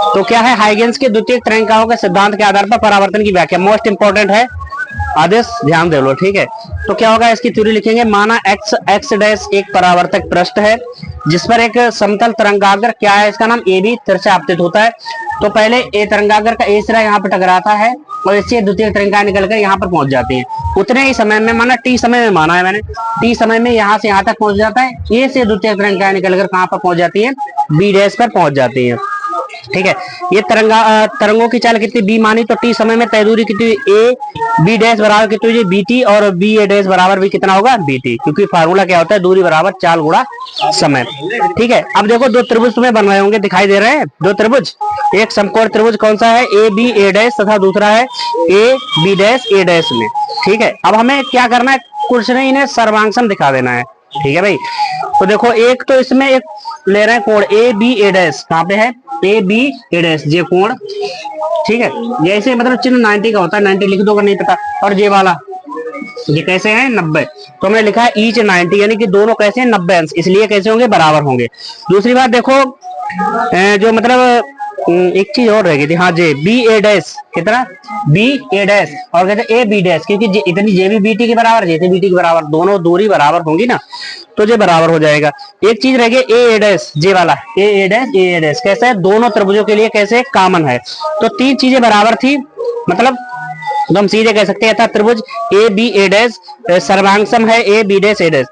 तो क्या है, हाइगेंस के द्वितीय तरंगिकाओं के सिद्धांत के आधार पर परावर्तन की व्याख्या मोस्ट इंपोर्टेंट है आदेश, ध्यान दे लो। ठीक है, तो क्या होगा, इसकी थ्योरी लिखेंगे। माना एक्स डैश एक परावर्तक पृष्ठ है जिस पर एक समतल तरंगाग्र क्या है, इसका नाम ए बी तिरछा आपतित होता है। तो पहले ए तरंगाग्र का ए सिरा यहाँ पर टकराता है और इससे द्वितीय तरंगिकाएं निकलकर यहाँ पर पहुंच जाती हैं। उतने ही समय में, माना टी समय में, माना है मैंने, टी समय में यहाँ से यहाँ तक पहुंच जाता है। ए से द्वितीय तरंगिकाएं निकलकर कहाँ पर पहुंच जाती है, बी डैश पर पहुंच जाती है। ठीक है, ये तरंगों की चाल कितनी बी मानी, तो टी समय में तय दूरी कितनी, ए बी डैश बराबर कितनी हुई, बी टी, और बी ए डैश बराबर भी कितना होगा, बी टी, क्योंकि फार्मूला क्या होता है, दूरी बराबर चाल गुणा समय। ठीक है, अब देखो दो त्रिभुज तुम्हें बन रहे होंगे, दिखाई दे रहे हैं दो त्रिभुज। एक समकोण त्रिभुज कौन सा है, ए बी ए डैश, तथा दूसरा है A B dash A dash में। ठीक है, अब हमें क्या करना है, कुछ नहीं, इन्हें सर्वांगसम दिखा देना है। ठीक है भाई, तो देखो एक तो इसमें एक ले रहे हैं कोण ए बी ए डैश, कहाँ पे है, ए बी ए डैश, ये कोण। ठीक है, जैसे मतलब चिन्ह 90 का होता है, 90 लिख दो अगर नहीं पता। और ये वाला ये कैसे है, 90, तो हमने लिखा है ईच 90, यानी कि दोनों कैसे हैं, 90 अंश, इसलिए कैसे होंगे, बराबर होंगे। दूसरी बात देखो, जो मतलब एक चीज और रह गई थी, हाँ जे बी ए डैश कितना, बी ए डैश, और कहते ए बी डैश, क्योंकि इतनी जे भी बी टी के बराबर, जे बी टी के बराबर, दोनों दूरी बराबर होंगी ना, तो ये बराबर हो जाएगा। एक चीज रह गई ए डैश, जे वाला ए डैश ए डैश कैसे है, दोनों त्रिभुजों के लिए कैसे कॉमन है, तो तीन चीजें बराबर थी, मतलब तो हम सीधे कह सकते हैं त्रिभुज ए बी ए डैश सर्वांगसम है A B dash A dash,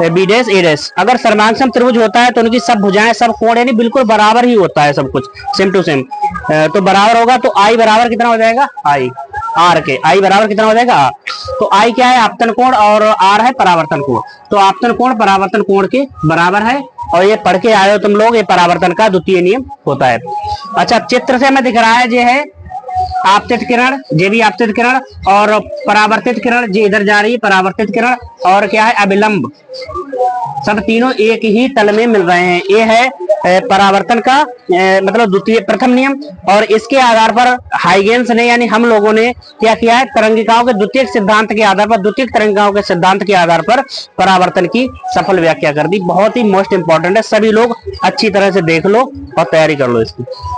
B dash A dash. अगर सर्वांगसम त्रिभुज होता है तो उनकी सब भुजाएं, सब कोण यानी बिल्कुल बराबर ही होता है, सब कुछ सेम टू सेम, तो बराबर होगा। तो आई बराबर कितना हो जाएगा, आई आर के, आई बराबर कितना हो जाएगा आर। तो आई क्या है, आपतन कोण, और आर है परावर्तन कोण। तो आपतन कोण परावर्तन कोण के बराबर है, और ये पढ़ के आए हो तुम लोग, ये परावर्तन का द्वितीय नियम होता है। अच्छा, चित्र से हमें दिख रहा है, ये है आपतित किरण, ये भी आपतित किरण, और परावर्तित किरण ये इधर जा रही है, परावर्तित किरण, और क्या है, अभिलंब, सब तीनों एक ही तल में मिल रहे हैं। ये है परावर्तन का मतलब द्वितीय प्रथम नियम, और इसके आधार पर हाइगेंस ने यानी हम लोगों ने क्या किया है, तरंगिकाओं के द्वितीय सिद्धांत के आधार पर, द्वितीय तरंगिकाओं के सिद्धांत के आधार पर परावर्तन की सफल व्याख्या कर दी। बहुत ही मोस्ट इंपॉर्टेंट है, सभी लोग अच्छी तरह से देख लो और तैयारी कर लो इसकी।